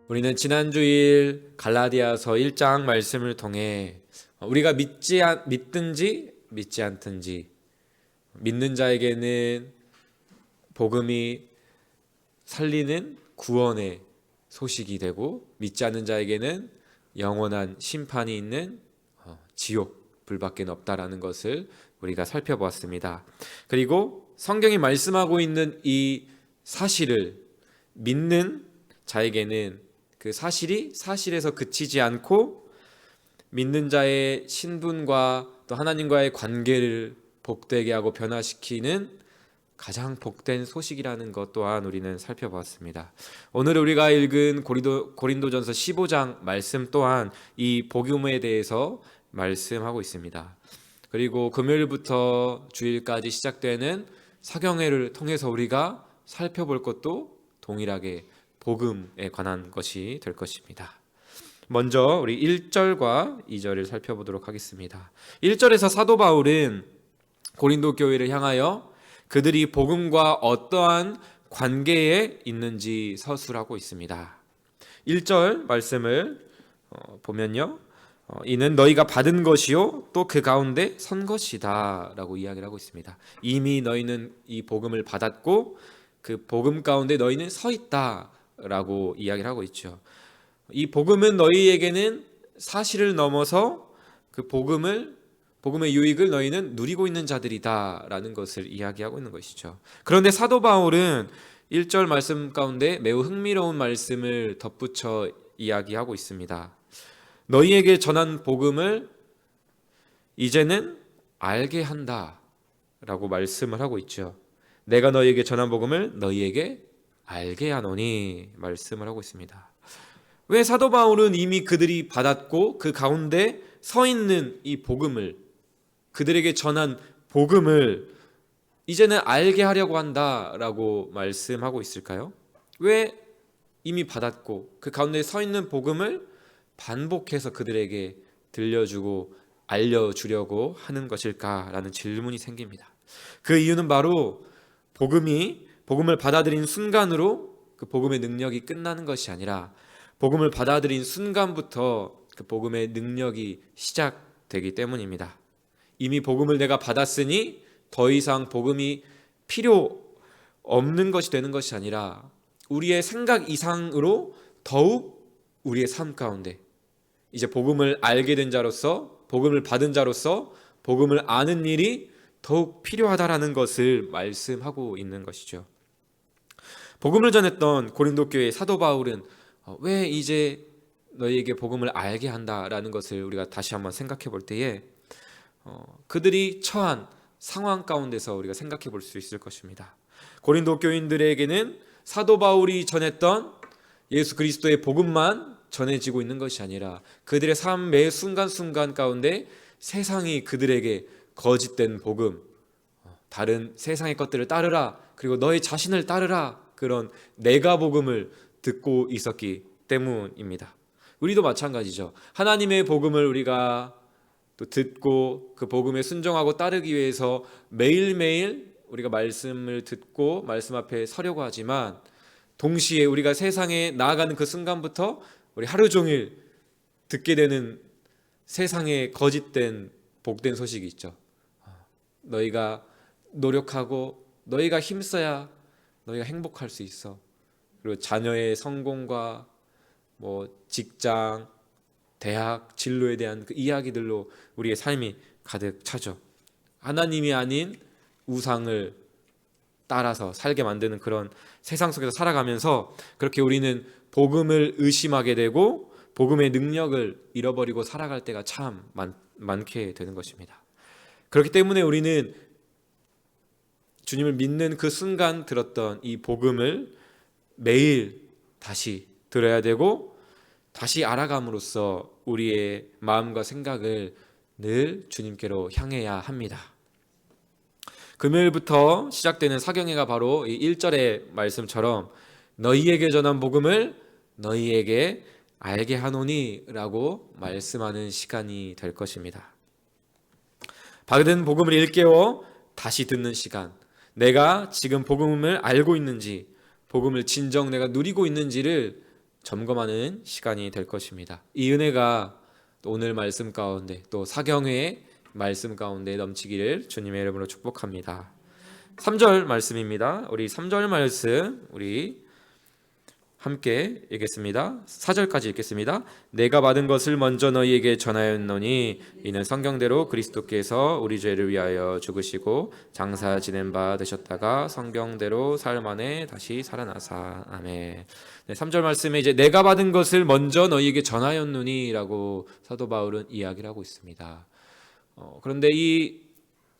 우리는 지난주일 갈라디아서 1장 말씀을 통해 우리가 믿든지 믿지 않든지 믿는 자에게는 복음이 살리는 구원의 소식이 되고 믿지 않는 자에게는 영원한 심판이 있는 지옥 불밖에 없다라는 것을 우리가 살펴보았습니다. 그리고 성경이 말씀하고 있는 이 사실을 믿는 자에게는 그 사실이 사실에서 그치지 않고 믿는 자의 신분과 또 하나님과의 관계를 복되게 하고 변화시키는 가장 복된 소식이라는 것 또한 우리는 살펴보았습니다. 오늘 우리가 읽은 고린도전서 15장 말씀 또한 이 복음에 대해서 말씀하고 있습니다. 그리고 금요일부터 주일까지 시작되는 사경회를 통해서 우리가 살펴볼 것도 동일하게 복음에 관한 것이 될 것입니다. 먼저 우리 1절과 2절을 살펴보도록 하겠습니다. 1절에서 사도 바울은 고린도 교회를 향하여 그들이 복음과 어떠한 관계에 있는지 서술하고 있습니다. 1절 말씀을 보면요, 이는 너희가 받은 것이요 또 그 가운데 선 것이다 라고 이야기를 하고 있습니다. 이미 너희는 이 복음을 받았고 그 복음 가운데 너희는 서 있다 라고 이야기를 하고 있죠. 이 복음은 너희에게는 사실을 넘어서 그 복음의 유익을 너희는 누리고 있는 자들이다 라는 것을 이야기하고 있는 것이죠. 그런데 사도 바울은 1절 말씀 가운데 매우 흥미로운 말씀을 덧붙여 이야기하고 있습니다. 너희에게 전한 복음을 이제는 알게 한다 라고 말씀을 하고 있죠. 내가 너희에게 전한 복음을 너희에게 알게 하노니 말씀을 하고 있습니다. 왜 사도 바울은 이미 그들이 받았고 그 가운데 서 있는 이 복음을, 그들에게 전한 복음을 이제는 알게 하려고 한다라고 말씀하고 있을까요? 왜 이미 받았고 그 가운데 서 있는 복음을 반복해서 그들에게 들려주고 알려주려고 하는 것일까라는 질문이 생깁니다. 그 이유는 바로 복음을 받아들인 순간으로 그 복음의 능력이 끝나는 것이 아니라 복음을 받아들인 순간부터 그 복음의 능력이 시작되기 때문입니다. 이미 복음을 내가 받았으니 더 이상 복음이 필요 없는 것이 되는 것이 아니라 우리의 생각 이상으로 더욱 우리의 삶 가운데 이제 복음을 알게 된 자로서, 복음을 받은 자로서 복음을 아는 일이 더욱 필요하다라는 것을 말씀하고 있는 것이죠. 복음을 전했던 고린도 교회의 사도 바울은 왜 이제 너희에게 복음을 알게 한다라는 것을 우리가 다시 한번 생각해 볼 때에 그들이 처한 상황 가운데서 우리가 생각해 볼 수 있을 것입니다. 고린도 교인들에게는 사도 바울이 전했던 예수 그리스도의 복음만 전해지고 있는 것이 아니라 그들의 삶 매 순간순간 가운데 세상이 그들에게 거짓된 복음, 다른 세상의 것들을 따르라, 그리고 너의 자신을 따르라, 그런 내가 복음을 듣고 있었기 때문입니다. 우리도 마찬가지죠. 하나님의 복음을 우리가 또 듣고 그 복음에 순종하고 따르기 위해서 매일매일 우리가 말씀을 듣고 말씀 앞에 서려고 하지만 동시에 우리가 세상에 나아가는 그 순간부터 우리 하루 종일 듣게 되는 세상의 거짓된 복된 소식이 있죠. 너희가 노력하고 너희가 힘써야 너희가 행복할 수 있어. 그리고 자녀의 성공과 직장, 대학, 진로에 대한 그 이야기들로 우리의 삶이 가득 차죠. 하나님이 아닌 우상을 따라서 살게 만드는 그런 세상 속에서 살아가면서 그렇게 우리는 복음을 의심하게 되고 복음의 능력을 잃어버리고 살아갈 때가 참 많게 되는 것입니다. 그렇기 때문에 우리는 주님을 믿는 그 순간 들었던 이 복음을 매일 다시 들어야 되고 다시 알아감으로써 우리의 마음과 생각을 늘 주님께로 향해야 합니다. 금요일부터 시작되는 사경회가 바로 이 1절의 말씀처럼 너희에게 전한 복음을 너희에게 알게 하노니 라고 말씀하는 시간이 될 것입니다. 받은 복음을 일깨워 다시 듣는 시간, 내가 지금 복음을 알고 있는지, 복음을 진정 내가 누리고 있는지를 점검하는 시간이 될 것입니다. 이 은혜가 또 오늘 말씀 가운데 또 사경회의 말씀 가운데 넘치기를 주님의 이름으로 축복합니다. 3절 말씀입니다. 우리 3절 말씀 우리 함께 읽겠습니다. 4절까지 읽겠습니다. 내가 받은 것을 먼저 너희에게 전하였노니 이는 성경대로 그리스도께서 우리 죄를 위하여 죽으시고 장사 지낸 바 되셨다가 성경대로 사흘 만에 다시 살아나사. 아멘. 네, 3절 말씀에 이제 내가 받은 것을 먼저 너희에게 전하였노니라고 사도 바울은 이야기를 하고 있습니다. 그런데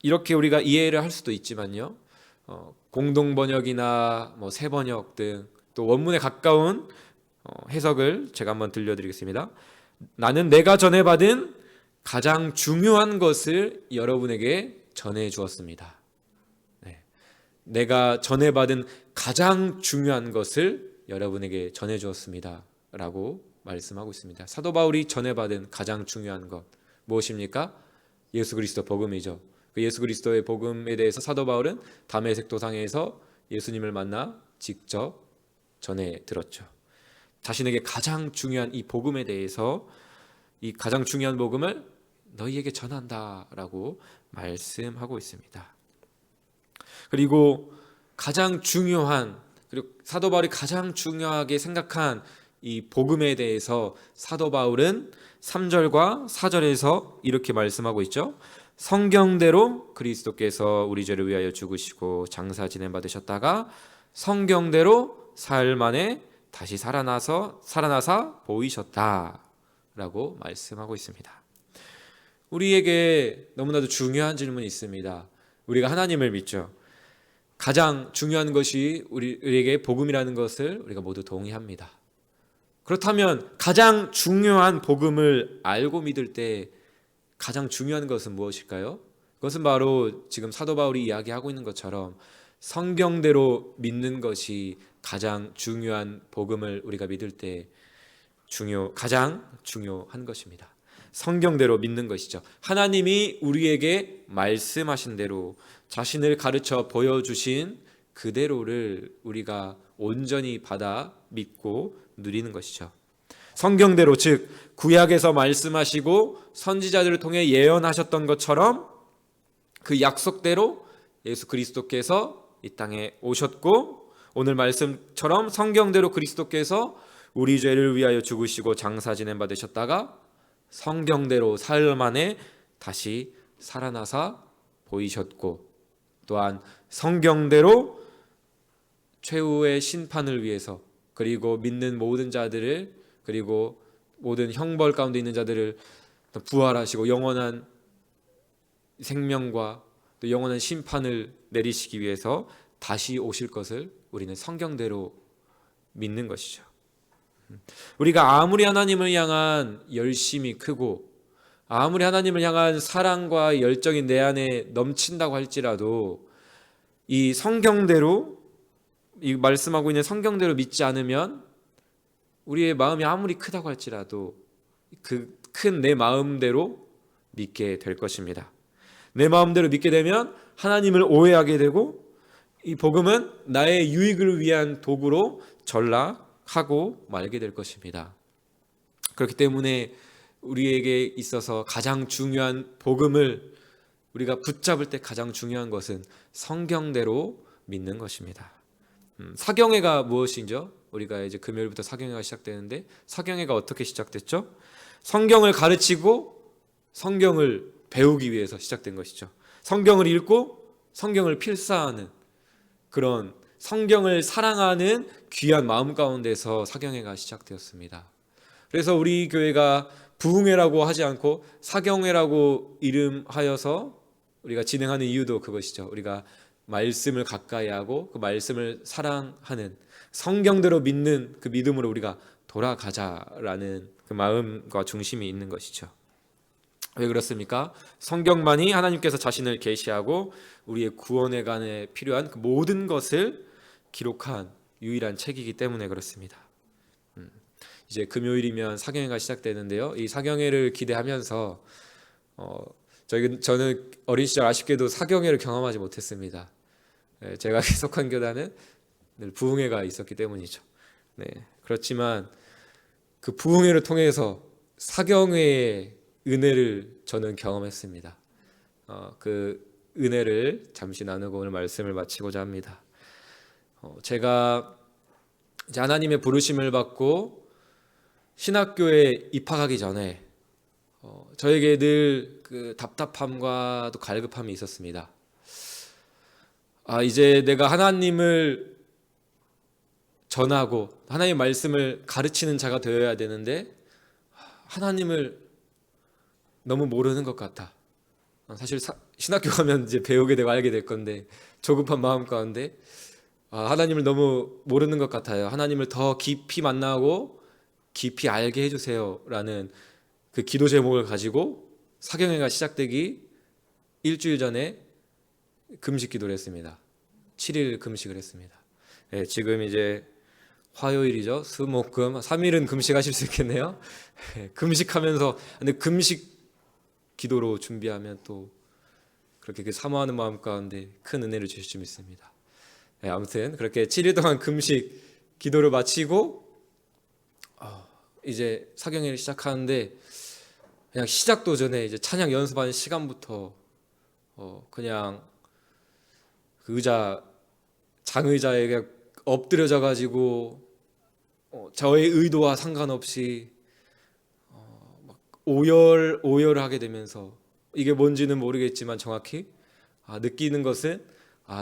이렇게 우리가 이해를 할 수도 있지만요. 공동 번역이나 새 번역 등 또 원문에 가까운 해석을 제가 한번 들려드리겠습니다. 나는 내가 전해받은 가장 중요한 것을 여러분에게 전해 주었습니다. 네. 내가 전해받은 가장 중요한 것을 여러분에게 전해 주었습니다 라고 말씀하고 있습니다. 사도 바울이 전해받은 가장 중요한 것 무엇입니까? 예수 그리스도 복음이죠. 그 예수 그리스도의 복음에 대해서 사도 바울은 다메섹 도상에서 예수님을 만나 직접 전해 들었죠. 자신에게 가장 중요한 이 복음에 대해서 이 가장 중요한 복음을 너희에게 전한다라고 말씀하고 있습니다. 그리고 가장 중요한, 그리고 사도 바울이 가장 중요하게 생각한 이 복음에 대해서 사도 바울은 3절과 4절에서 이렇게 말씀하고 있죠. 성경대로 그리스도께서 우리 죄를 위하여 죽으시고 장사 지낸 바 되셨다가 성경대로 사흘 만에 다시 살아나사 보이셨다라고 말씀하고 있습니다. 우리에게 너무나도 중요한 질문이 있습니다. 우리가 하나님을 믿죠. 가장 중요한 것이 우리에게 복음이라는 것을 우리가 모두 동의합니다. 그렇다면 가장 중요한 복음을 알고 믿을 때 가장 중요한 것은 무엇일까요? 그것은 바로 지금 사도 바울이 이야기하고 있는 것처럼 성경대로 믿는 것이 가장 중요한 복음을 우리가 믿을 때 가장 중요한 것입니다. 성경대로 믿는 것이죠. 하나님이 우리에게 말씀하신 대로 자신을 가르쳐 보여주신 그대로를 우리가 온전히 받아 믿고 누리는 것이죠. 성경대로, 즉 구약에서 말씀하시고 선지자들을 통해 예언하셨던 것처럼 그 약속대로 예수 그리스도께서 이 땅에 오셨고, 오늘 말씀처럼 성경대로 그리스도께서 우리 죄를 위하여 죽으시고 장사 지낸 바 되셨다가 성경대로 사흘 만에 다시 살아나사 보이셨고, 또한 성경대로 최후의 심판을 위해서, 그리고 믿는 모든 자들을, 그리고 모든 형벌 가운데 있는 자들을 부활하시고 영원한 생명과 또 영원한 심판을 내리시기 위해서 다시 오실 것을 우리는 성경대로 믿는 것이죠. 우리가 아무리 하나님을 향한 열심이 크고 아무리 하나님을 향한 사랑과 열정이 내 안에 넘친다고 할지라도 이 성경대로, 이 말씀하고 있는 성경대로 믿지 않으면 우리의 마음이 아무리 크다고 할지라도 그 큰 내 마음대로 믿게 될 것입니다. 내 마음대로 믿게 되면 하나님을 오해하게 되고 이 복음은 나의 유익을 위한 도구로 전락하고 말게 될 것입니다. 그렇기 때문에 우리에게 있어서 가장 중요한 복음을 우리가 붙잡을 때 가장 중요한 것은 성경대로 믿는 것입니다. 사경회가 무엇이죠? 우리가 이제 금요일부터 사경회가 시작되는데 사경회가 어떻게 시작됐죠? 성경을 가르치고 성경을 배우기 위해서 시작된 것이죠. 성경을 읽고 성경을 필사하는 그런 성경을 사랑하는 귀한 마음 가운데서 사경회가 시작되었습니다. 그래서 우리 교회가 부흥회라고 하지 않고 사경회라고 이름하여서 우리가 진행하는 이유도 그것이죠. 우리가 말씀을 가까이 하고 그 말씀을 사랑하는 성경대로 믿는 그 믿음으로 우리가 돌아가자라는 그 마음과 중심이 있는 것이죠. 왜 그렇습니까? 성경만이 하나님께서 자신을 계시하고 우리의 구원에 관해 필요한 그 모든 것을 기록한 유일한 책이기 때문에 그렇습니다. 이제 금요일이면 사경회가 시작되는데요. 이 사경회를 기대하면서 저는 어린 시절 아쉽게도 사경회를 경험하지 못했습니다. 제가 속한 교단은 늘 부흥회가 있었기 때문이죠. 네, 그렇지만 그 부흥회를 통해서 사경회의 은혜를 저는 경험했습니다. 그 은혜를 잠시 나누고 오늘 말씀을 마치고자 합니다. 제가 이제 하나님의 부르심을 받고 신학교에 입학하기 전에 저에게 늘 그 답답함과 또 갈급함이 있었습니다. 이제 내가 하나님을 전하고 하나님의 말씀을 가르치는 자가 되어야 되는데 하나님을 너무 모르는 것 같아. 사실 신학교 가면 이제 배우게 되고 알게 될 건데 조급한 마음 가운데 하나님을 너무 모르는 것 같아요. 하나님을 더 깊이 만나고 깊이 알게 해주세요 라는 그 기도 제목을 가지고 사경회가 시작되기 일주일 전에 금식 기도를 했습니다. 7일 금식을 했습니다. 네, 지금 이제 화요일이죠. 수, 목, 금 3일은 금식하실 수 있겠네요. 금식하면서 근데 금식 기도로 준비하면 또 그렇게 그 사모하는 마음 가운데 큰 은혜를 주실 줄 믿습니다. 네, 아무튼 그렇게 7일 동안 금식 기도를 마치고 이제 사경회를 시작하는데 그냥 시작도 전에 이제 찬양 연습하는 시간부터 그냥 그 장의자에 그냥 엎드려져 가지고 저의 의도와 상관없이 막 오열하게 되면서 이게 뭔지는 모르겠지만 정확히 느끼는 것은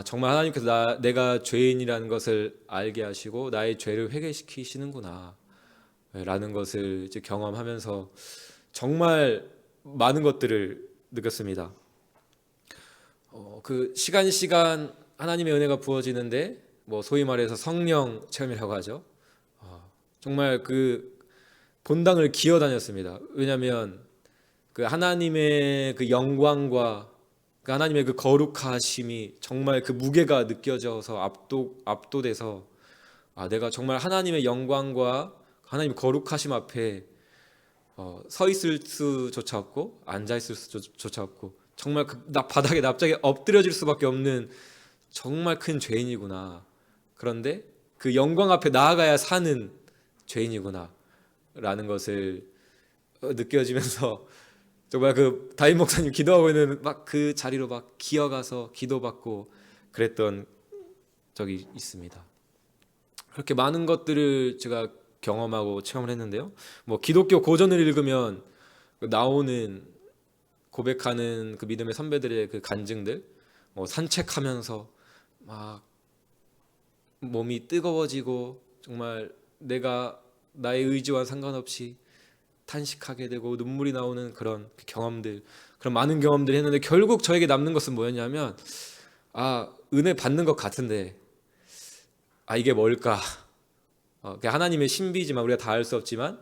정말 하나님께서 내가 죄인이라는 것을 알게 하시고 나의 죄를 회개시키시는구나 라는 것을 이제 경험하면서 정말 많은 것들을 느꼈습니다. 그 시간 하나님의 은혜가 부어지는데 소위 말해서 성령 체험이라고 하죠. 정말 그 본당을 기어다녔습니다. 왜냐하면 그 하나님의 그 영광과 그 하나님의 그 거룩하심이 정말 그 무게가 느껴져서 압도돼서 내가 정말 하나님의 영광과 하나님의 거룩하심 앞에 서 있을 수조차 없고 앉아 있을 수조차 없고 정말 바닥에 납작에 엎드려질 수밖에 없는 정말 큰 죄인이구나. 그런데 그 영광 앞에 나아가야 사는 죄인이구나 라는 것을 느껴지면서 정말 그 다임 목사님 기도하고 있는 막 그 자리로 막 기어가서 기도받고 그랬던 적이 있습니다. 그렇게 많은 것들을 제가 경험하고 체험을 했는데요. 기독교 고전을 읽으면 나오는 고백하는 그 믿음의 선배들의 그 간증들, 산책하면서 막 몸이 뜨거워지고 정말 내가 나의 의지와 상관없이 탄식하게 되고 눈물이 나오는 그런 경험들, 그런 많은 경험들을 했는데 결국 저에게 남는 것은 뭐였냐면 은혜 받는 것 같은데 이게 뭘까? 하나님의 신비지만 우리가 다 알 수 없지만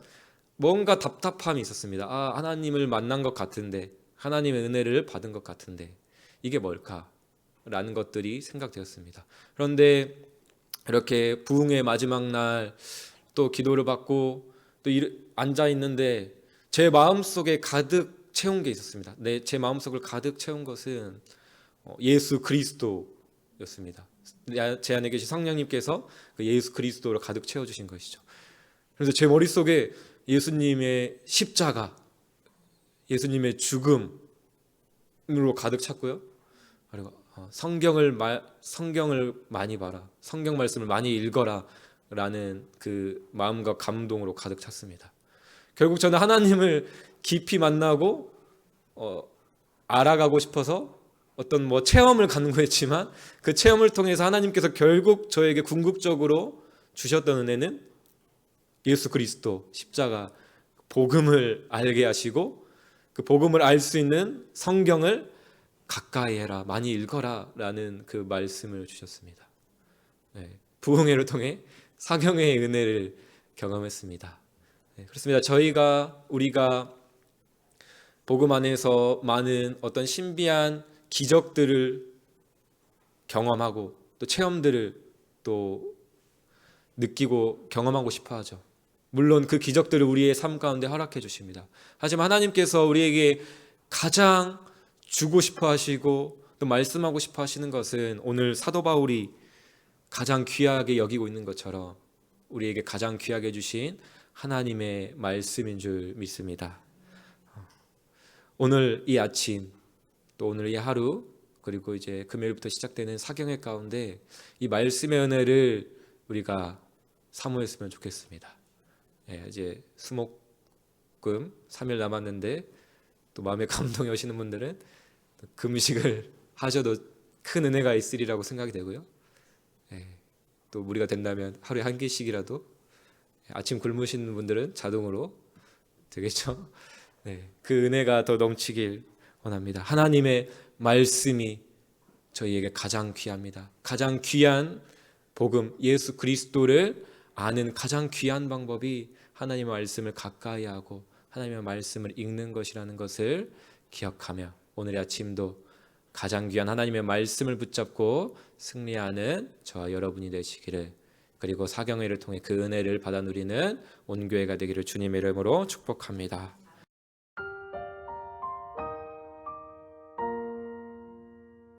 뭔가 답답함이 있었습니다. 하나님을 만난 것 같은데 하나님의 은혜를 받은 것 같은데 이게 뭘까? 라는 것들이 생각되었습니다. 그런데 이렇게 부흥의 마지막 날 또 기도를 받고 또 앉아 있는데 제 마음속에 가득 채운 게 있었습니다. 제 마음속을 가득 채운 것은 예수 그리스도였습니다. 제 안에 계신 성령님께서 그 예수 그리스도로 가득 채워주신 것이죠. 그래서 제 머릿속에 예수님의 십자가, 예수님의 죽음으로 가득 찼고요. 그리고 성경을 많이 봐라, 성경 말씀을 많이 읽어라 라는 그 마음과 감동으로 가득 찼습니다. 결국 저는 하나님을 깊이 만나고 알아가고 싶어서 어떤 체험을 갖는 거였지만 그 체험을 통해서 하나님께서 결국 저에게 궁극적으로 주셨던 은혜는 예수 그리스도 십자가 복음을 알게 하시고 그 복음을 알 수 있는 성경을 가까이 해라, 많이 읽어라 라는 그 말씀을 주셨습니다. 부흥회를 통해 사경회의 은혜를 경험했습니다. 그렇습니다. 우리가 복음 안에서 많은 어떤 신비한 기적들을 경험하고 또 체험들을 또 느끼고 경험하고 싶어 하죠. 물론 그 기적들을 우리의 삶 가운데 허락해 주십니다. 하지만 하나님께서 우리에게 가장 주고 싶어 하시고 또 말씀하고 싶어 하시는 것은 오늘 사도 바울이 가장 귀하게 여기고 있는 것처럼 우리에게 가장 귀하게 주신 하나님의 말씀인 줄 믿습니다. 오늘 이 아침, 또 오늘 이 하루, 그리고 이제 금요일부터 시작되는 사경회 가운데 이 말씀의 은혜를 우리가 사모했으면 좋겠습니다. 이제 수목금 3일 남았는데 또 마음에 감동이 오시는 분들은 금식을 하셔도 큰 은혜가 있으리라고 생각이 되고요. 또 우리가 된다면 하루에 한 개씩이라도 아침 굶으시는 분들은 자동으로 되겠죠. 그 은혜가 더 넘치길 원합니다. 하나님의 말씀이 저희에게 가장 귀합니다. 가장 귀한 복음, 예수 그리스도를 아는 가장 귀한 방법이 하나님의 말씀을 가까이 하고 하나님의 말씀을 읽는 것이라는 것을 기억하며 오늘 아침도 가장 귀한 하나님의 말씀을 붙잡고 승리하는 저와 여러분이 되시기를, 그리고 사경회를 통해 그 은혜를 받아 누리는 온 교회가 되기를 주님의 이름으로 축복합니다.